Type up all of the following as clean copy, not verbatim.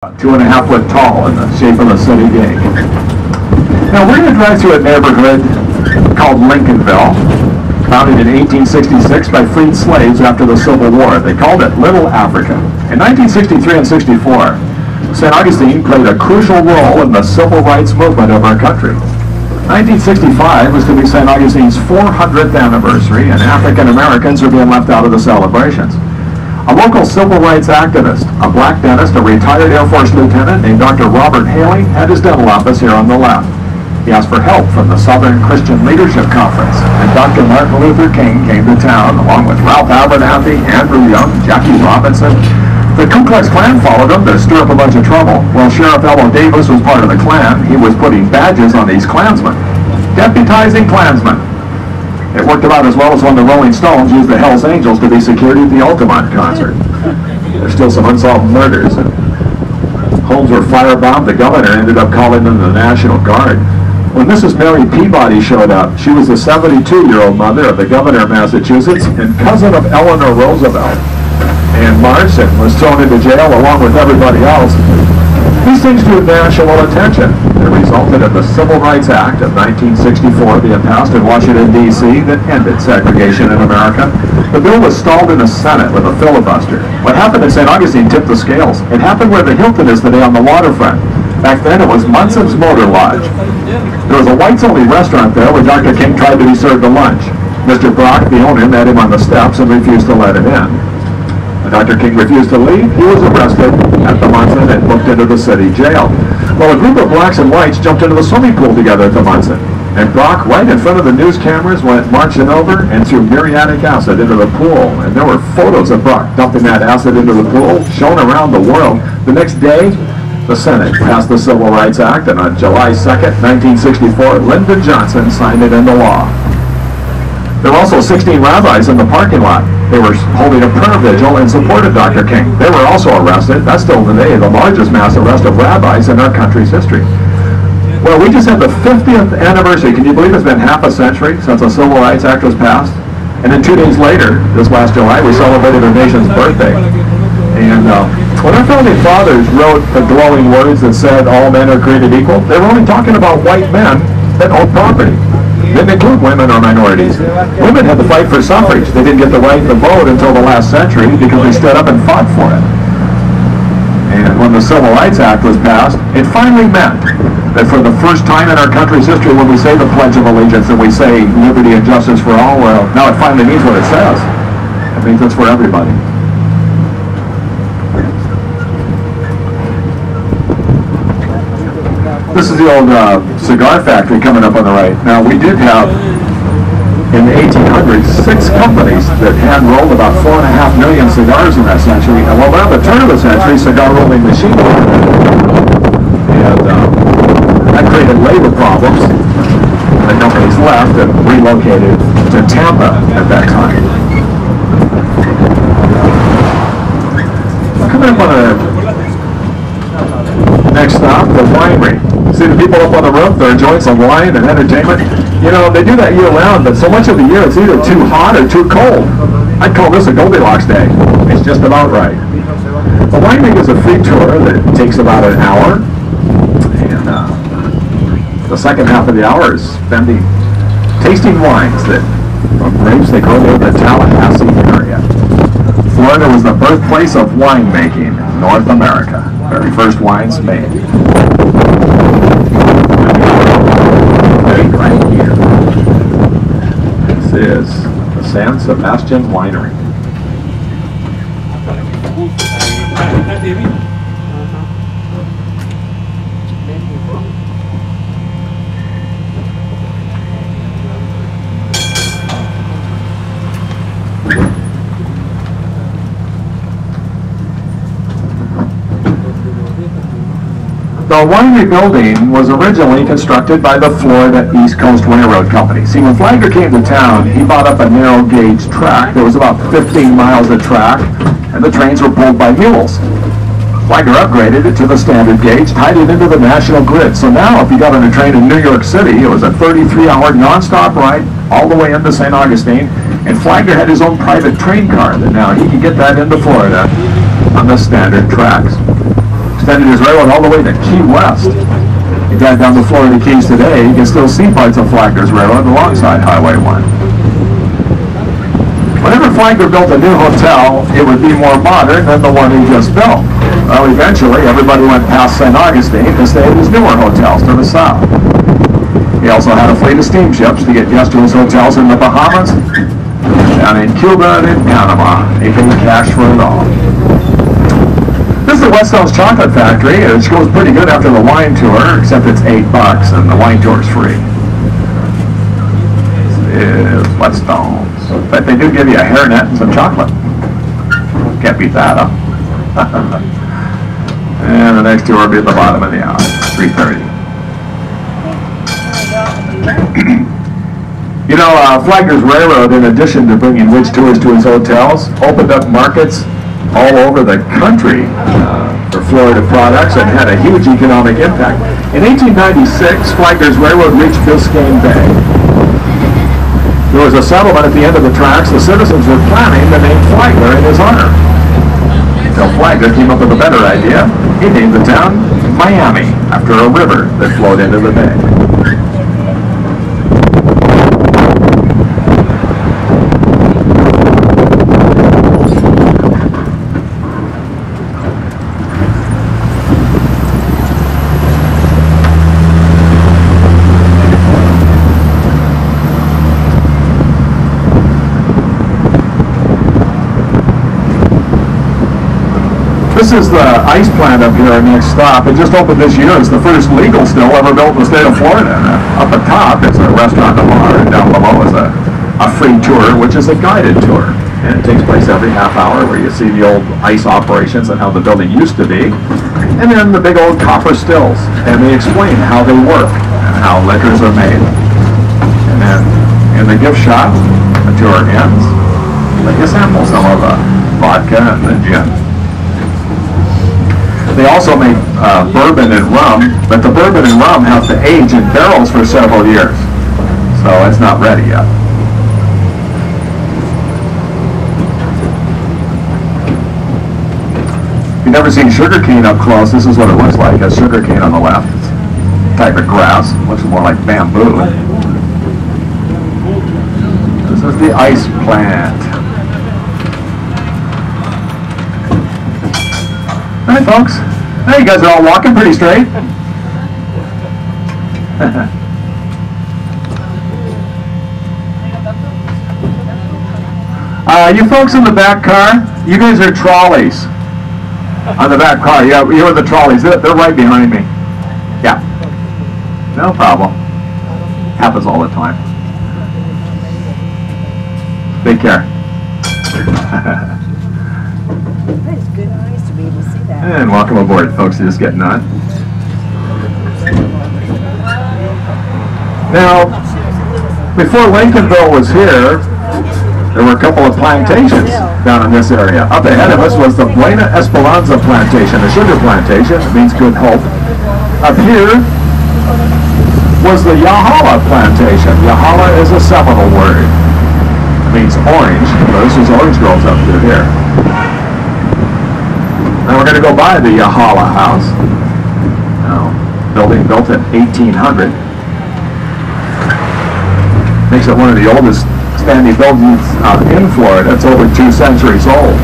2.5 foot tall in the shape of the city gate. Now we're going to drive through a neighborhood called Lincolnville, founded in 1866 by freed slaves after the Civil War. They called it Little Africa. In 1963 and 64, St. Augustine played a crucial role in the civil rights movement of our country. 1965 was to be St. Augustine's 400th anniversary, and African Americans are being left out of the celebrations. A local civil rights activist, a black dentist, a retired Air Force lieutenant named Dr. Robert Haley, had his dental office here on the left. He asked for help from the Southern Christian Leadership Conference, and Dr. Martin Luther King came to town, along with Ralph Abernathy, Andrew Young, Jackie Robinson. The Ku Klux Klan followed him to stir up a bunch of trouble. While Sheriff Elmo Davis was part of the Klan, he was putting badges on these Klansmen, deputizing Klansmen. It worked about as well as when the Rolling Stones used the Hells Angels to be security at the Altamont concert. There's still some unsolved murders, and homes were firebombed. The governor ended up calling them the National Guard. When Mrs. Mary Peabody showed up, she was the 72-year-old mother of the governor of Massachusetts and cousin of Eleanor Roosevelt. And Marson was thrown into jail along with everybody else. These things drew national attention. It resulted in the Civil Rights Act of 1964 being passed in Washington, D.C. that ended segregation in America. The bill was stalled in the Senate with a filibuster. What happened in St. Augustine tipped the scales. It happened where the Hilton is today on the waterfront. Back then it was Munson's Motor Lodge. There was a whites-only restaurant there where Dr. King tried to be served a lunch. Mr. Brock, the owner, met him on the steps and refused to let him in. Dr. King refused to leave. He was arrested at the Munson and booked into the city jail. Well, a group of blacks and whites jumped into the swimming pool together at the Munson. And Brock, right in front of the news cameras, went marching over and threw muriatic acid into the pool. And there were photos of Brock dumping that acid into the pool, shown around the world. The next day, the Senate passed the Civil Rights Act, and on July 2nd, 1964, Lyndon Johnson signed it into law. There were also 16 rabbis in the parking lot. They were holding a prayer vigil in support of Dr. King. They were also arrested. That's still today the largest mass arrest of rabbis in our country's history. Well, we just had the 50th anniversary. Can you believe it's been half a century since the Civil Rights Act was passed? And then 2 days later, this last July, we celebrated our nation's birthday. And when our founding fathers wrote the glowing words that said all men are created equal, they were only talking about white men that owned property. Didn't include women or minorities. Women had to fight for suffrage. They didn't get the right to vote until the last century because they stood up and fought for it. And when the Civil Rights Act was passed, it finally meant that for the first time in our country's history, when we say the Pledge of Allegiance and we say liberty and justice for all, well, now it finally means what it says. It means it's for everybody. This is the old cigar factory coming up on the right. Now, we did have, in the 1800s, 6 companies that hand-rolled about 4.5 million cigars in that century. And well, around the turn of the century, cigar rolling machines were and that created labor problems. The companies left and relocated to Tampa at that time. Coming up on the next stop, the winery. See the people up on the roof, they're enjoying some wine and entertainment. You know, they do that year-round, but so much of the year it's either too hot or too cold. I'd call this a Goldilocks day. It's just about right. The winery is a free tour that takes about an hour, and the second half of the hour is spending tasting wines that from grapes they grow in the Tallahassee area. Florida was the birthplace of winemaking in North America. Very first wines made. Right here. This is the San Sebastian Winery. The winery building was originally constructed by the Florida East Coast Railroad Company. See, when Flagler came to town, he bought up a narrow gauge track. There was about 15 miles of track, and the trains were pulled by mules. Flagler upgraded it to the standard gauge, tied it into the national grid. So now, if you got on a train in New York City, it was a 33-hour nonstop ride all the way into St. Augustine, and Flagler had his own private train car that now he could get that into Florida on the standard tracks. extended his railroad all the way to Key West. You drive down the Florida Keys today, you can still see parts of Flagler's railroad alongside Highway 1. Whenever Flagler built a new hotel, it would be more modern than the one he just built. Well, eventually, everybody went past St. Augustine to stay at his newer hotels to the south. He also had a fleet of steamships to get guests to his hotels in the Bahamas, down in Cuba and in Panama. He paid cash for it all. This is the Whetstones Chocolate Factory, which goes pretty good after the wine tour, except it's $8 and the wine tour is free. This is Whetstones. But they do give you a hairnet and some chocolate. Can't beat that, huh? And the next tour will be at the bottom of the hour, 3:30. You know, Flagler's Railroad, in addition to bringing rich tours to his hotels, opened up markets all over the country for Florida products and had a huge economic impact. In 1896, Flagler's Railroad reached Biscayne Bay. There was a settlement at the end of the tracks. The citizens were planning to name Flagler in his honor. Until Flagler came up with a better idea. He named the town Miami, after a river that flowed into the bay. This is the ice plant up here, our next stop. It just opened this year. It's the first legal still ever built in the state of Florida. Up at top is a restaurant and bar, and down below is a free tour, which is a guided tour. And it takes place every half hour where you see the old ice operations and how the building used to be. And then the big old copper stills. And they explain how they work and how liquors are made. And then in the gift shop, the tour ends. They sample some of the vodka and the gin. They also make bourbon and rum, but the bourbon and rum have to age in barrels for several years. So it's not ready yet. If you've never seen sugarcane up close, this is what it looks like. A sugarcane on the left. It's a type of grass. It looks more like bamboo. This is the ice plant. Hi, folks. Hey, you guys are all walking pretty straight. You folks in the back car, you guys are trolleys. On the back car, yeah, you're the trolleys. They're right behind me. Yeah. No problem. Happens all the time. Take care. And welcome aboard, folks. Just getting on. Now, before Lincolnville was here, there were a couple of plantations down in this area. Up ahead of us was the Buena Esperanza plantation, a sugar plantation. It means good hope. Up here was the Yahala plantation. Yahala is a Seminole word. It means orange. Well, this was orange groves up through here. Now we're going to go by the Yahala house. Now, building built in 1800. Makes it one of the oldest standing buildings in Florida. It's over 2 centuries old.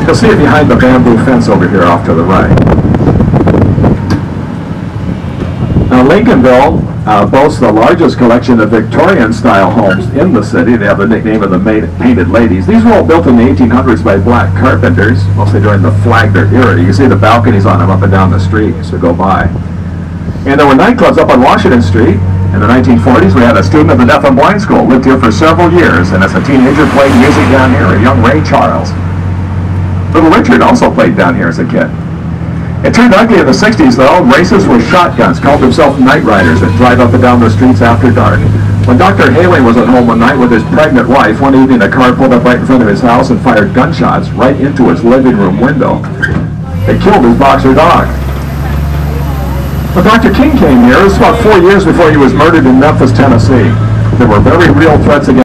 You'll see it behind the bamboo fence over here off to the right. Now Lincolnville boasts the largest collection of Victorian-style homes in the city. They have the nickname of the Painted Ladies. These were all built in the 1800s by black carpenters, mostly during the Flagler era. You can see the balconies on them up and down the street as you go by. And there were nightclubs up on Washington Street. In the 1940s, we had a student of the Deaf and Blind School, lived here for several years, and as a teenager played music down here, a young Ray Charles. Little Richard also played down here as a kid. It turned ugly in the 60s, though. Racers with shotguns called themselves night riders that drive up and down the streets after dark. When Dr. Haley was at home one night with his pregnant wife, one evening a car pulled up right in front of his house and fired gunshots right into his living room window. They killed his boxer dog. When Dr. King came here, it was about 4 years before he was murdered in Memphis, Tennessee. There were very real threats against